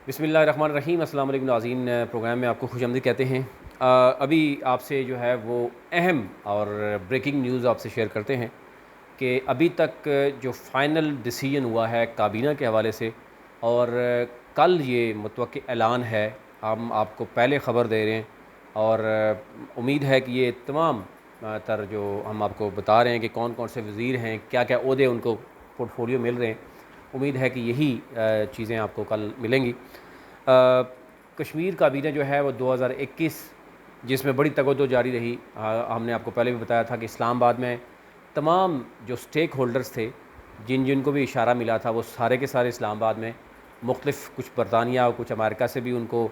بسم اللہ الرحمن الرحیم۔ السلام علیکم ناظرین، پروگرام میں آپ کو خوش آمدید کہتے ہیں۔ ابھی آپ سے جو ہے وہ اہم اور بریکنگ نیوز آپ سے شیئر کرتے ہیں کہ ابھی تک جو فائنل ڈیسیژن ہوا ہے کابینہ کے حوالے سے، اور کل یہ متوقع اعلان ہے، ہم آپ کو پہلے خبر دے رہے ہیں، اور امید ہے کہ یہ تمام تر جو ہم آپ کو بتا رہے ہیں کہ کون کون سے وزیر ہیں، کیا کیا عہدے ان کو پورٹ فولیو مل رہے ہیں، امید ہے کہ یہی چیزیں آپ کو کل ملیں گی۔ کشمیر کابینہ جو ہے وہ 2021 جس میں بڑی تگ و دو جاری رہی، ہم نے آپ کو پہلے بھی بتایا تھا کہ اسلام آباد میں تمام جو سٹیک ہولڈرز تھے، جن کو بھی اشارہ ملا تھا، وہ سارے کے سارے اسلام آباد میں، مختلف کچھ برطانیہ اور کچھ امریکہ سے بھی ان کو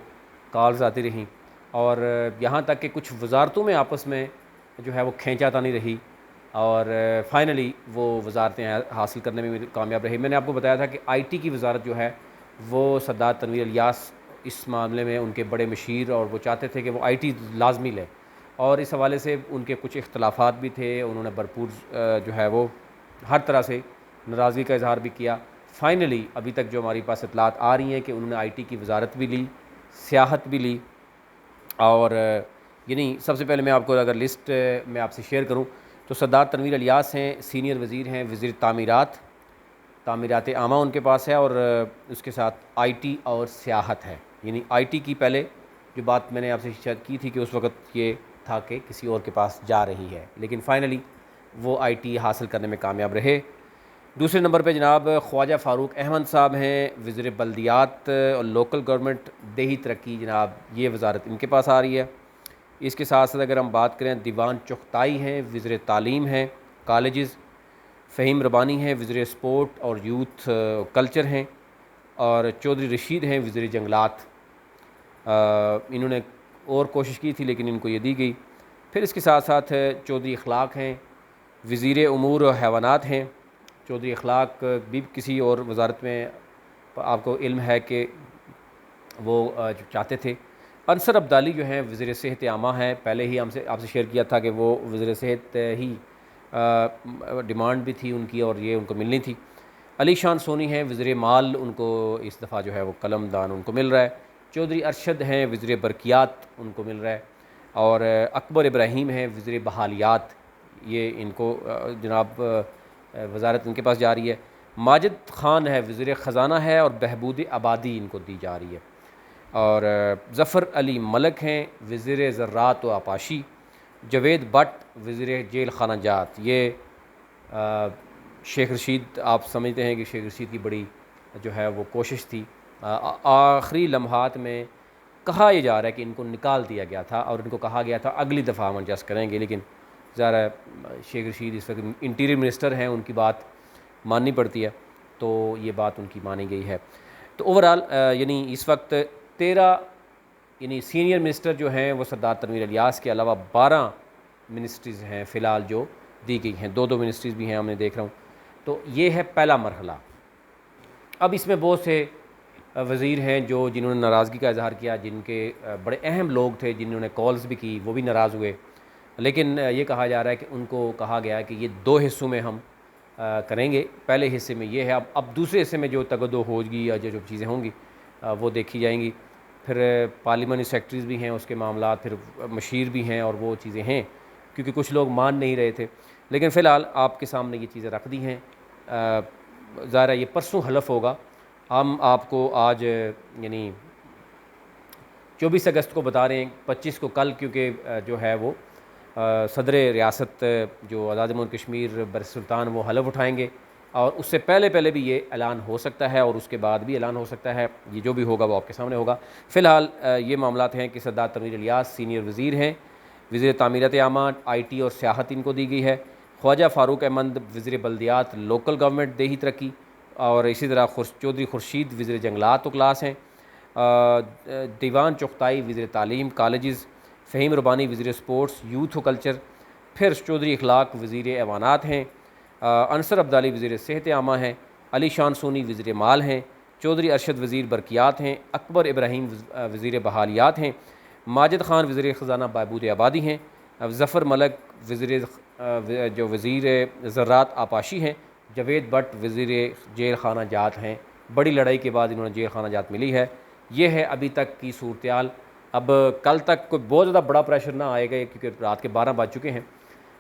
کالز آتی رہیں، اور یہاں تک کہ کچھ وزارتوں میں آپس میں جو ہے وہ کھینچا تانی رہی، اور فائنلی وہ وزارتیں حاصل کرنے میں بھی کامیاب رہی۔ میں نے آپ کو بتایا تھا کہ آئی ٹی کی وزارت جو ہے وہ سردار تنویر الیاس اس معاملے میں ان کے بڑے مشیر، اور وہ چاہتے تھے کہ وہ آئی ٹی لازمی لے، اور اس حوالے سے ان کے کچھ اختلافات بھی تھے، انہوں نے بھرپور جو ہے وہ ہر طرح سے ناراضگی کا اظہار بھی کیا۔ فائنلی ابھی تک جو ہماری پاس اطلاعات آ رہی ہیں کہ انہوں نے آئی ٹی کی وزارت بھی لی، سیاحت بھی لی، اور یعنی سب سے پہلے میں آپ کو اگر لسٹ میں آپ سے شیئر کروں تو سردار تنویر الیاس ہیں، سینئر وزیر ہیں، وزیر تعمیرات عامہ ان کے پاس ہے، اور اس کے ساتھ آئی ٹی اور سیاحت ہے۔ یعنی آئی ٹی کی پہلے جو بات میں نے آپ سے شاید کی تھی کہ اس وقت یہ تھا کہ کسی اور کے پاس جا رہی ہے، لیکن فائنلی وہ آئی ٹی حاصل کرنے میں کامیاب رہے۔ دوسرے نمبر پہ جناب خواجہ فاروق احمد صاحب ہیں، وزیر بلدیات اور لوکل گورنمنٹ دیہی ترقی، جناب یہ وزارت ان کے پاس آ رہی ہے۔ اس کے ساتھ ساتھ اگر ہم بات کریں، دیوان چغتائی ہیں، وزیر تعلیم ہیں، کالجز، فہیم ربانی ہیں، وزیر اسپورٹ اور یوتھ کلچر ہیں، اور چودھری رشید ہیں، وزیر جنگلات۔ انہوں نے اور کوشش کی تھی لیکن ان کو یہ دی گئی۔ پھر اس کے ساتھ ساتھ چودھری اخلاق ہیں، وزیر امور و حیوانات ہیں۔ چودھری اخلاق بھی کسی اور وزارت میں آپ کو علم ہے کہ وہ جو چاہتے تھے۔ انصر عبدالی جو ہیں وزیر صحت عامہ ہیں، پہلے ہی آپ سے شیئر کیا تھا کہ وہ وزیر صحت ہی ڈیمانڈ بھی تھی ان کی، اور یہ ان کو ملنی تھی۔ علی شان سونی ہیں وزیر مال، ان کو اس دفعہ جو ہے وہ قلم دان ان کو مل رہا ہے۔ چودھری ارشد ہیں وزیر برقیات، ان کو مل رہا ہے، اور اکبر ابراہیم ہیں وزیر بحالیات، یہ ان کو جناب وزارت ان کے پاس جا رہی ہے۔ ماجد خان ہے وزیر خزانہ ہے، اور بہبود آبادی ان کو دی جا رہی ہے۔ اور ظفر علی ملک ہیں وزیر زراعت و آبپاشی۔ جاوید بٹ وزیر جیل خانہ جات۔ یہ شیخ رشید، آپ سمجھتے ہیں کہ شیخ رشید کی بڑی جو ہے وہ کوشش تھی، آخری لمحات میں کہا یہ جا رہا ہے کہ ان کو نکال دیا گیا تھا، اور ان کو کہا گیا تھا اگلی دفعہ ہم ایڈجسٹ کریں گے، لیکن ظاہر شیخ رشید اس وقت انٹیریئر منسٹر ہیں، ان کی بات ماننی پڑتی ہے، تو یہ بات ان کی مانی گئی ہے۔ تو اوورآل یعنی اس وقت 13 یعنی سینئر منسٹر جو ہیں وہ سردار تنویر الیاس کے علاوہ 12 منسٹریز ہیں فی الحال جو دی گئی ہیں، 2 منسٹریز بھی ہیں، ہم نے دیکھ رہا ہوں۔ تو یہ ہے پہلا مرحلہ۔ اب اس میں بہت سے وزیر ہیں جنہوں نے ناراضگی کا اظہار کیا، جن کے بڑے اہم لوگ تھے جنہوں نے کالز بھی کی، وہ بھی ناراض ہوئے، لیکن یہ کہا جا رہا ہے کہ ان کو کہا گیا ہے کہ یہ 2 حصوں میں ہم کریں گے۔ پہلے حصے میں یہ ہے، اب دوسرے حصے میں جو تگدو ہوگی یا جو چیزیں ہوں گی وہ دیکھی جائیں گی۔ پھر پارلیمانی سیکرٹریز بھی ہیں، اس کے معاملات، پھر مشیر بھی ہیں، اور وہ چیزیں ہیں، کیونکہ کچھ لوگ مان نہیں رہے تھے، لیکن فی الحال آپ کے سامنے یہ چیزیں رکھ دی ہیں۔ ظاہر ہے یہ پرسوں حلف ہوگا، ہم آپ کو آج یعنی 24 اگست کو بتا رہے ہیں، 25 کو کل، کیونکہ جو ہے وہ صدر ریاست جو آزاد ملک کشمیر بر سلطان وہ حلف اٹھائیں گے، اور اس سے پہلے بھی یہ اعلان ہو سکتا ہے، اور اس کے بعد بھی اعلان ہو سکتا ہے، یہ جو بھی ہوگا وہ آپ کے سامنے ہوگا۔ فی الحال یہ معاملات ہیں کہ سردار تنویر الیاس سینئر وزیر ہیں، وزیر تعمیرات عامہ، آئی ٹی اور سیاحت ان کو دی گئی ہے۔ خواجہ فاروق احمد وزیر بلدیات، لوکل گورنمنٹ دیہی ترقی، اور اسی طرح چودھری خورشید وزیر جنگلات و کلاس ہیں۔ دیوان چغتائی وزیر تعلیم، کالجز، فہیم ربانی وزیر اسپورٹس، یوتھ و کلچر۔ پھر چودھری اخلاق وزیر ایوانات ہیں، انصر عبدالی وزیر صحت عامہ ہیں، علی شان سونی وزیر مال ہیں، چودھری ارشد وزیر برقیات ہیں، اکبر ابراہیم وزیر بحالیات ہیں، ماجد خان وزیر خزانہ بہبود آبادی ہیں، ظفر ملک وزیر زراعت آبپاشی ہیں، جاوید بٹ وزیر جیل خانہ جات ہیں۔ بڑی لڑائی کے بعد انہوں نے جیل خانہ جات ملی ہے، یہ ہے ابھی تک کی صورتحال. اب کل تک کوئی بہت زیادہ بڑا پریشر نہ آئے گا کیونکہ رات کے 12 بج چکے ہیں،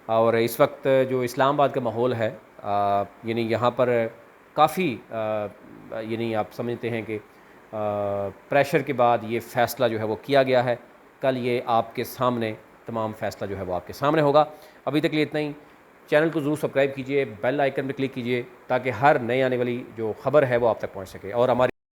اور اس وقت جو اسلام آباد کا ماحول ہے یعنی یہاں پر کافی یعنی آپ سمجھتے ہیں کہ پریشر کے بعد یہ فیصلہ جو ہے وہ کیا گیا ہے. کل یہ آپ کے سامنے تمام فیصلہ جو ہے وہ آپ کے سامنے ہوگا. ابھی تک لیے اتنا ہی. چینل کو ضرور سبسکرائب کیجئے، بیل آئیکن پہ کلک کیجئے تاکہ ہر نئے آنے والی جو خبر ہے وہ آپ تک پہنچ سکے. اور ہماری